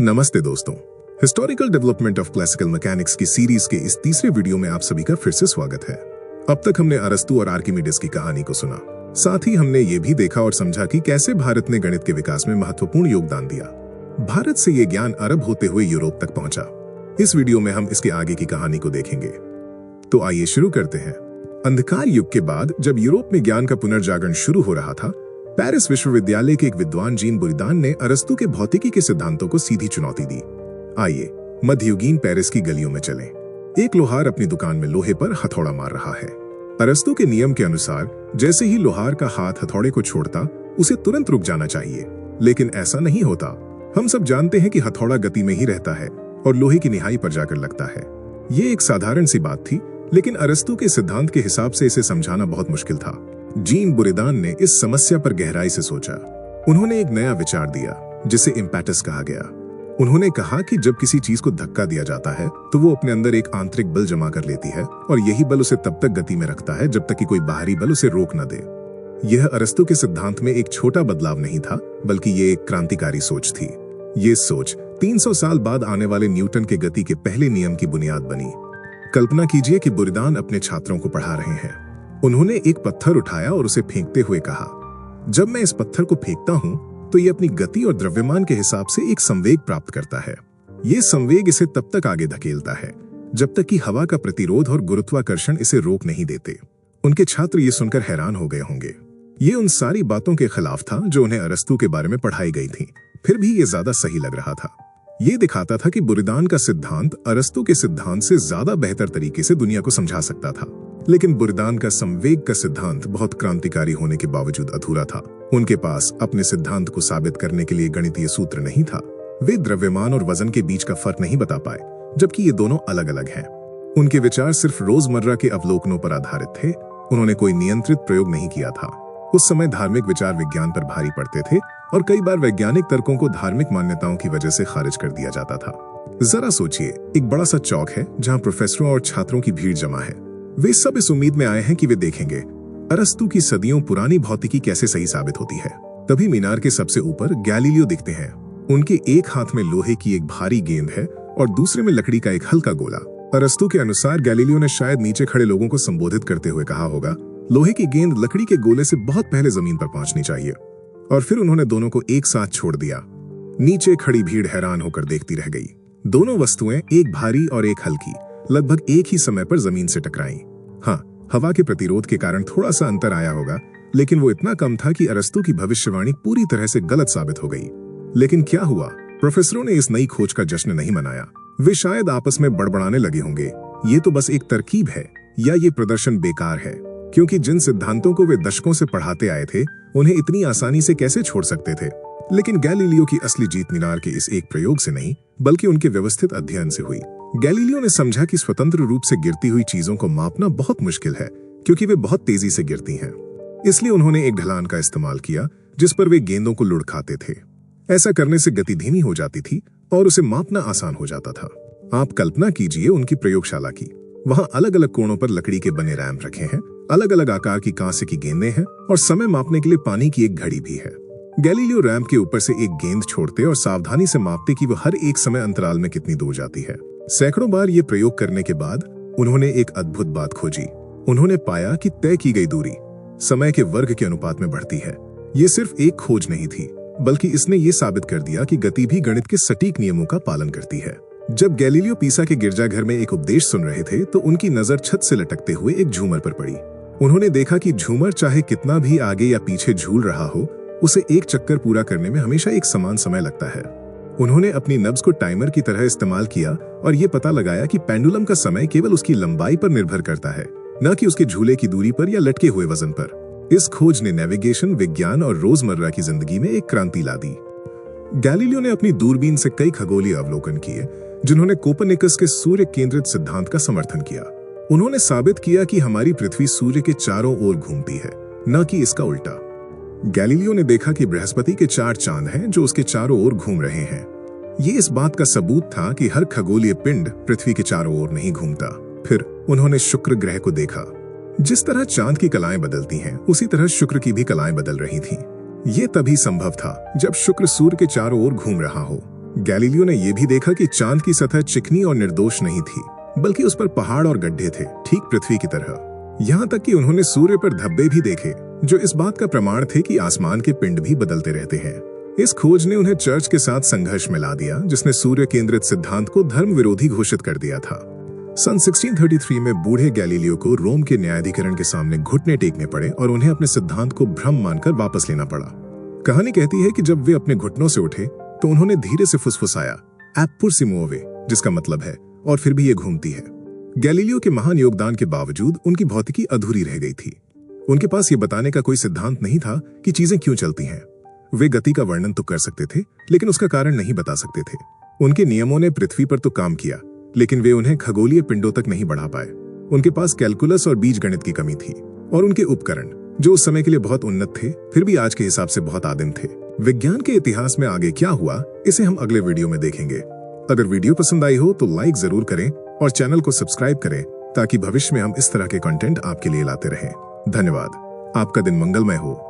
नमस्ते दोस्तों, historical development of classical mechanics की सीरीज के इस तीसरे वीडियो में आप सभी का फिर से स्वागत है। अब तक हमने अरस्तु और आर्किमिडीज की कहानी को सुना, साथ ही हमने ये भी देखा और समझा कि कैसे भारत ने गणित के विकास में महत्वपूर्ण योगदान दिया। भारत से ये ज्ञान अरब होते हुए यूरोप तक पहुंचा। इस वीडियो में हम इसके आगे की कहानी को देखेंगे। तो आइए शुरू करते हैं। अंधकार युग के बाद जब यूरोप में ज्ञान का पुनर्जागरण शुरू हो रहा था, पेरिस विश्वविद्यालय के एक विद्वान जीन बुरिदान ने अरस्तु के भौतिकी के सिद्धांतों को सीधी चुनौती दी। आइए मध्ययुगीन पेरिस की गलियों में चलें। एक लोहार अपनी दुकान में लोहे पर हथौड़ा मार रहा है। अरस्तु के नियम के अनुसार जैसे ही लोहार का हाथ हथौड़े को छोड़ता, उसे तुरंत रुक जाना चाहिए, लेकिन ऐसा नहीं होता। हम सब जानते हैं कि हथौड़ा गति में ही रहता है और लोहे की निहाई पर जाकर लगता है। ये एक साधारण सी बात थी, लेकिन अरस्तु के सिद्धांत के हिसाब से इसे समझाना बहुत मुश्किल था। जीन बुरिदान ने इस समस्या पर गहराई से सोचा। उन्होंने एक नया विचार दिया जिसे इम्पेटस कहा गया। उन्होंने कहा कि जब किसी चीज को धक्का दिया जाता है तो वो अपने अंदर एक आंतरिक बल जमा कर लेती है और यही बल उसे तब तक गति में रखता है जब तक कि कोई बाहरी बल उसे रोक न दे। यह अरस्तु के सिद्धांत में एक छोटा बदलाव नहीं था, बल्कि ये एक क्रांतिकारी सोच थी। ये सोच 300 साल बाद आने वाले न्यूटन के गति के पहले नियम की बुनियाद बनी। कल्पना कीजिए कि बुरिदान अपने छात्रों को पढ़ा रहे हैं। उन्होंने एक पत्थर उठाया और उसे फेंकते हुए कहा, जब मैं इस पत्थर को फेंकता हूं तो ये अपनी गति और द्रव्यमान के हिसाब से एक संवेग प्राप्त करता है। ये संवेग इसे तब तक आगे धकेलता है जब तक कि हवा का प्रतिरोध और गुरुत्वाकर्षण इसे रोक नहीं देते। उनके छात्र ये सुनकर हैरान हो गए होंगे। ये उन सारी बातों के खिलाफ था जो उन्हें अरस्तु के बारे में पढ़ाई गई थी, फिर भी ये ज्यादा सही लग रहा था। ये दिखाता था कि बुरिदान का सिद्धांत अरस्तु के सिद्धांत से ज्यादा बेहतर तरीके से दुनिया को समझा सकता था। लेकिन बुरिदान का संवेग का सिद्धांत बहुत क्रांतिकारी होने के बावजूद अधूरा था। उनके पास अपने सिद्धांत को साबित करने के लिए गणितीय सूत्र नहीं था। वे द्रव्यमान और वजन के बीच का फर्क नहीं बता पाए, जबकि ये दोनों अलग अलग हैं। उनके विचार सिर्फ रोजमर्रा के अवलोकनों पर आधारित थे। उन्होंने कोई नियंत्रित प्रयोग नहीं किया था। उस समय धार्मिक विचार विज्ञान पर भारी पड़ते थे और कई बार वैज्ञानिक तर्कों को धार्मिक मान्यताओं की वजह से खारिज कर दिया जाता था। जरा सोचिए, एक बड़ा सा चौक है जहां प्रोफेसरों और छात्रों की भीड़ जमा है। वे सब इस उम्मीद में आए हैं कि वे देखेंगे अरस्तु की सदियों पुरानी भौतिकी कैसे सही साबित होती है। तभी मीनार के सबसे ऊपर गैलीलियो दिखते हैं। उनके एक हाथ में लोहे की एक भारी गेंद है और दूसरे में लकड़ी का एक हल्का गोला। अरस्तु के अनुसार गैलीलियो ने शायद नीचे खड़े लोगों को संबोधित करते हुए कहा होगा, लोहे की गेंद लकड़ी के गोले से बहुत पहले जमीन पर पहुंचनी चाहिए। और फिर उन्होंने दोनों को एक साथ छोड़ दिया। नीचे खड़ी भीड़ हैरान होकर देखती रह गई। दोनों वस्तुएं, एक भारी और एक हल्की, लगभग एक ही समय पर जमीन से टकराईं। हाँ, हवा के प्रतिरोध के कारण थोड़ा सा अंतर आया होगा, लेकिन वो इतना कम था कि अरस्तु की भविष्यवाणी पूरी तरह से गलत साबित हो गई। लेकिन क्या हुआ? प्रोफेसरों ने इस नई खोज का जश्न नहीं मनाया। वे शायद आपस में बड़बड़ाने लगे होंगे, ये तो बस एक तरकीब है या ये प्रदर्शन बेकार है, क्योंकि जिन सिद्धांतों को वे दशकों से पढ़ाते आए थे उन्हें इतनी आसानी से कैसे छोड़ सकते थे। लेकिन गैलीलियो की असली जीत मीनार के इस एक प्रयोग से नहीं, बल्कि उनके व्यवस्थित अध्ययन से हुई। गैलीलियो ने समझा कि स्वतंत्र रूप से गिरती हुई चीजों को मापना बहुत मुश्किल है, क्योंकि वे बहुत तेजी से गिरती हैं। इसलिए उन्होंने एक ढलान का इस्तेमाल किया जिस पर वे गेंदों को लुढ़काते थे। ऐसा करने से गति धीमी हो जाती थी और उसे मापना आसान हो जाता था। आप कल्पना कीजिए उनकी प्रयोगशाला की। वहां अलग अलग कोणों पर लकड़ी के बने रैंप रखे हैं, अलग अलग आकार की कांसे की गेंदें हैं और समय मापने के लिए पानी की एक घड़ी भी है। गैलीलियो रैंप के ऊपर से एक गेंद छोड़ते और सावधानी से मापते कि वह हर एक समय अंतराल में कितनी दूर जाती है। सैकड़ों बार ये प्रयोग करने के बाद उन्होंने एक अद्भुत बात खोजी। उन्होंने पाया कि तय की गई दूरी समय के वर्ग के अनुपात में बढ़ती है। ये सिर्फ एक खोज नहीं थी, बल्कि इसने ये साबित कर दिया कि गति भी गणित के सटीक नियमों का पालन करती है। जब गैलीलियो पीसा के गिरजाघर में एक उपदेश सुन रहे थे तो उनकी नजर छत से लटकते हुए एक झूमर पर पड़ी। उन्होंने देखा कि झूमर चाहे कितना भी आगे या पीछे झूल रहा हो, उसे एक चक्कर पूरा करने में हमेशा एक समान समय लगता है। उन्होंने अपनी नब्ज को टाइमर की तरह इस्तेमाल किया और ये पता लगाया कि पेंडुलम का समय केवल उसकी लंबाई पर निर्भर करता है, न कि उसके झूले की दूरी पर या लटके हुए वजन पर। इस खोज ने नेविगेशन, विज्ञान और रोजमर्रा की जिंदगी में एक क्रांति ला दी। गैलीलियो ने अपनी दूरबीन से कई खगोलीय अवलोकन किए जिन्होंने कोपरनिकस के सूर्य केंद्रित सिद्धांत का समर्थन किया। उन्होंने साबित किया कि हमारी पृथ्वी सूर्य के चारों ओर घूमती है, न कि इसका उल्टा। गैलीलियो ने देखा कि बृहस्पति के 4 चांद हैं जो उसके चारों ओर घूम रहे हैं। ये इस बात का सबूत था कि हर खगोलीय पिंड पृथ्वी के चारों ओर नहीं घूमता। फिर उन्होंने शुक्र ग्रह को देखा। जिस तरह चांद की कलाएं बदलती हैं, उसी तरह शुक्र की भी कलाएं बदल रही थीं। ये तभी संभव था जब शुक्र सूर्य के चारों ओर घूम रहा हो। गैलीलियो ने यह भी देखा कि चांद की सतह चिकनी और निर्दोष नहीं थी, बल्कि उस पर पहाड़ और गड्ढे थे, ठीक पृथ्वी की तरह। यहाँ तक कि उन्होंने सूर्य पर धब्बे भी देखे, जो इस बात का प्रमाण थे कि आसमान के पिंड भी बदलते रहते हैं। इस खोज ने उन्हें चर्च के साथ संघर्ष में ला दिया, जिसने सूर्य केंद्रित सिद्धांत को धर्म विरोधी घोषित कर दिया था। सन 1633 में बूढ़े गैलीलियो को रोम के न्यायाधिकरण के सामने घुटने टेकने पड़े और उन्हें अपने सिद्धांत को भ्रम मानकर वापस लेना पड़ा। कहानी कहती है कि जब वे अपने घुटनों से उठे तो उन्होंने धीरे से फुसफुसाया, एप्पुर si muove, जिसका मतलब है और फिर भी ये घूमती है। गैलीलियो के महान योगदान के बावजूद उनकी भौतिकी अधूरी रह गई थी। उनके पास ये बताने का कोई सिद्धांत नहीं था कि चीजें क्यों चलती हैं। वे गति का वर्णन तो कर सकते थे, लेकिन उसका कारण नहीं बता सकते थे। उनके नियमों ने पृथ्वी पर तो काम किया, लेकिन वे उन्हें खगोलीय पिंडों तक नहीं बढ़ा पाए। उनके पास कैलकुलस और बीजगणित की कमी थी, और उनके उपकरण, जो उस समय के लिए बहुत उन्नत थे, फिर भी आज के हिसाब से बहुत आदिम थे। विज्ञान के इतिहास में आगे क्या हुआ, इसे हम अगले वीडियो में देखेंगे। अगर वीडियो पसंद आई हो तो लाइक जरूर करें और चैनल को सब्सक्राइब करें, ताकि भविष्य में हम इस तरह के कंटेंट आपके लिए लाते रहें। धन्यवाद। आपका दिन मंगलमय हो।